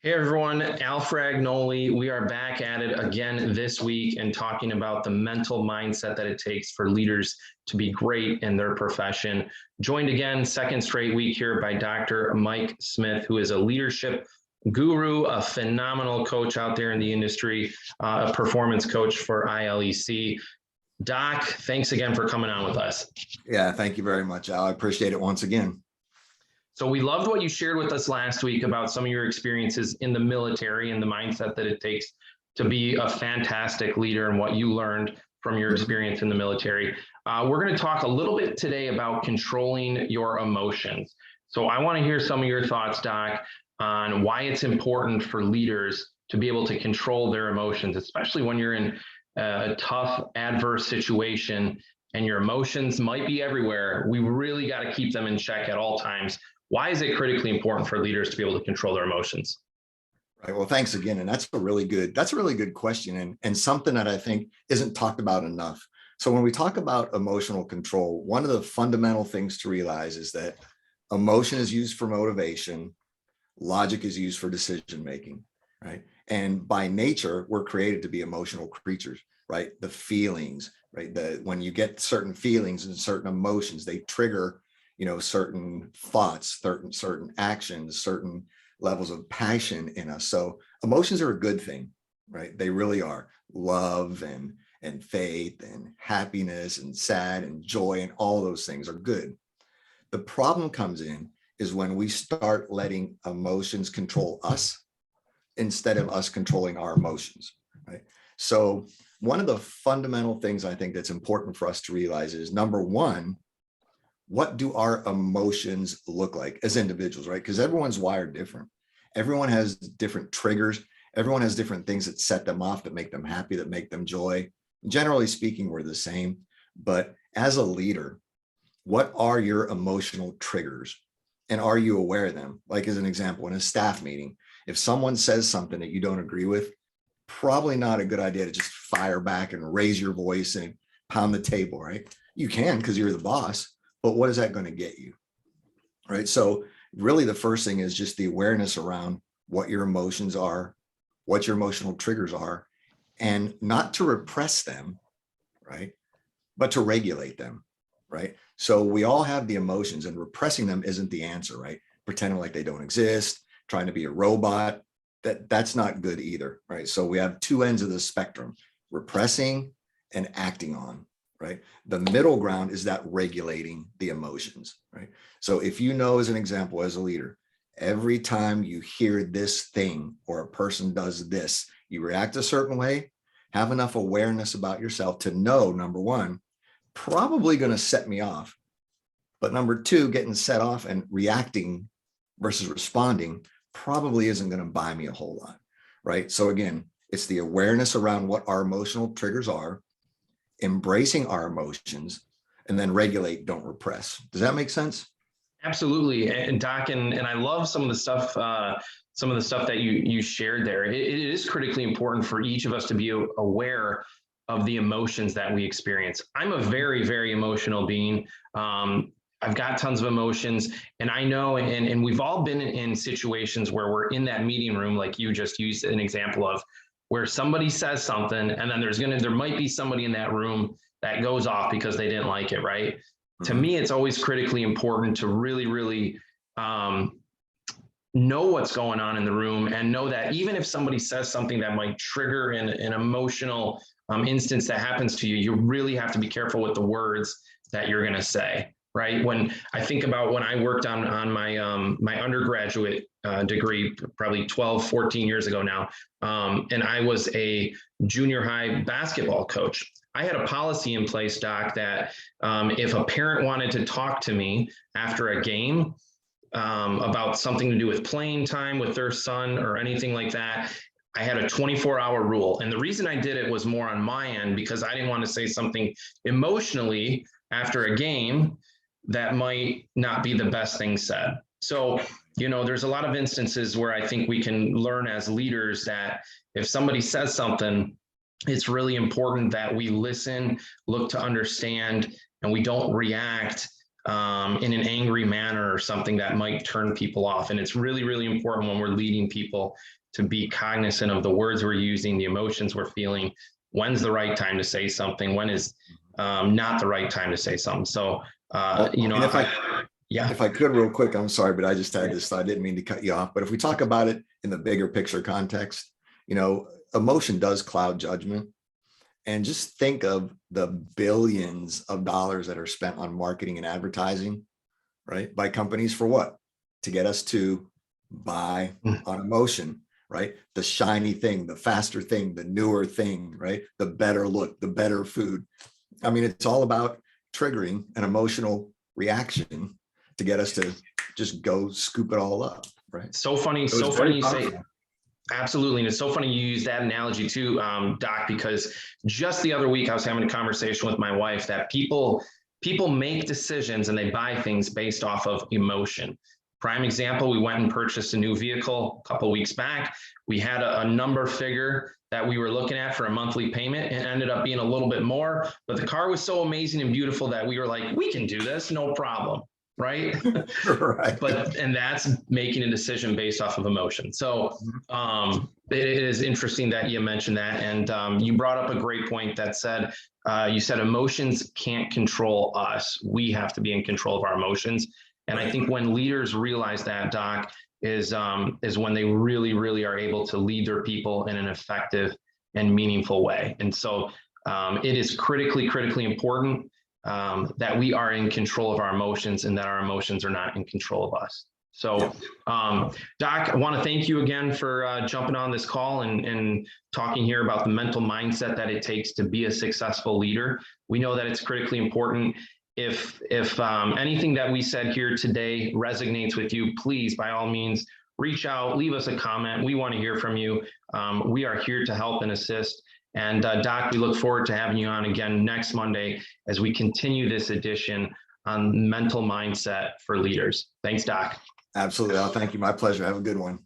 Hey everyone, Al Fragnoli. We are back at it again this week and talking about the mental mindset that it takes for leaders to be great in their profession. Joined again, second straight week here by Dr. Mike Smith, who is a leadership guru, a phenomenal coach out there in the industry, a performance coach for ILEC. Doc, thanks again for coming on with us. Yeah, thank you very much, Al. I appreciate it once again. So we loved what you shared with us last week about some of your experiences in the military and the mindset that it takes to be a fantastic leader and what you learned from your experience in the military. We're going to talk a little bit today about controlling your emotions. So I want to hear some of your thoughts, Doc, on why it's important for leaders to be able to control their emotions, especially when you're in a tough, adverse situation and your emotions might be everywhere. We really got to keep them in check at all times. Why is it critically important for leaders to be able to control their emotions? Right. Well, thanks again. And that's a really good question and something that I think isn't talked about enough. So when we talk about emotional control, one of the fundamental things to realize is that emotion is used for motivation, logic is used for decision making, right? And by nature, we're created to be emotional creatures, right? The feelings, right? When you get certain feelings and certain emotions, they trigger certain thoughts, certain actions, certain levels of passion in us. So emotions are a good thing, right? They really are. Love and faith and happiness and sad and joy and all those things are good. The problem comes in is when we start letting emotions control us instead of us controlling our emotions, right? So one of the fundamental things I think that's important for us to realize is, number one, what do our emotions look like as individuals, right? Because everyone's wired different. Everyone has different triggers. Everyone has different things that set them off, that make them happy, that make them joy. Generally speaking, we're the same. But as a leader, what are your emotional triggers? And are you aware of them? Like as an example, in a staff meeting, if someone says something that you don't agree with, probably not a good idea to just fire back and raise your voice and pound the table, right? You can because you're the boss. But what is that going to get you, right? So really the first thing is just the awareness around what your emotions are, what your emotional triggers are, and not to repress them, right? But to regulate them, right? So we all have the emotions, and repressing them isn't the answer, right? Pretending like they don't exist, trying to be a robot, that's not good either, right? So we have two ends of the spectrum, repressing and acting on. Right? The middle ground is that regulating the emotions, right? So if you know, as an example, as a leader, every time you hear this thing or a person does this, you react a certain way, have enough awareness about yourself to know, number one, probably going to set me off. But number two, getting set off and reacting versus responding probably isn't going to buy me a whole lot, right? So again, it's the awareness around what our emotional triggers are, embracing our emotions, and then regulate, don't repress. Does that make sense? Absolutely. And Doc, and I love some of the stuff that you shared there. It is critically important for each of us to be aware of the emotions that we experience. I'm a very, very emotional being. I've got tons of emotions, and I know, and we've all been in situations where we're in that meeting room, like you just used an example of, where somebody says something and then there might be somebody in that room that goes off because they didn't like it, right? Mm-hmm. To me, it's always critically important to really, really know what's going on in the room, and know that even if somebody says something that might trigger an emotional instance that happens to you, you really have to be careful with the words that you're going to say. Right. When I think about when I worked on my my undergraduate degree, probably 12, 14 years ago now, and I was a junior high basketball coach. I had a policy in place, Doc, that if a parent wanted to talk to me after a game about something to do with playing time with their son or anything like that, I had a 24-hour rule. And the reason I did it was more on my end, because I didn't want to say something emotionally after a game that might not be the best thing said. So, there's a lot of instances where I think we can learn as leaders that if somebody says something, it's really important that we listen, look to understand, and we don't react in an angry manner or something that might turn people off. And it's really, really important when we're leading people to be cognizant of the words we're using, the emotions we're feeling. When's the right time to say something? When is not the right time to say something? So, you know, if I could real quick, I'm sorry, but I just had this, I didn't mean to cut you off, but if we talk about it in the bigger picture context, you know, emotion does cloud judgment. And just think of the billions of dollars that are spent on marketing and advertising, right? By companies for what? To get us to buy on emotion, right? The shiny thing, the faster thing, the newer thing, right? The better look, the better food. I mean, it's all about triggering an emotional reaction to get us to just go scoop it all up, right? So funny, so funny you say. Absolutely. And it's so funny you use that analogy too, Doc, because just the other week I was having a conversation with my wife that people make decisions and they buy things based off of emotion. Prime example, we went and purchased a new vehicle a couple of weeks back. We had a number figure that we were looking at for a monthly payment and ended up being a little bit more, but the car was so amazing and beautiful that we were like, we can do this, no problem. Right. Right. And that's making a decision based off of emotion. So it is interesting that you mentioned that. And you brought up a great point that said, you said emotions can't control us. We have to be in control of our emotions. And I think when leaders realize that, Doc, is when they really, really are able to lead their people in an effective and meaningful way. And so it is critically important that we are in control of our emotions and that our emotions are not in control of us. So, Doc, I want to thank you again for jumping on this call and talking here about the mental mindset that it takes to be a successful leader. We know that it's critically important. If anything that we said here today resonates with you, please, by all means, reach out, leave us a comment. We want to hear from you. We are here to help and assist. And Doc, we look forward to having you on again next Monday as we continue this edition on mental mindset for leaders. Thanks, Doc. Absolutely. Thank you. My pleasure. Have a good one.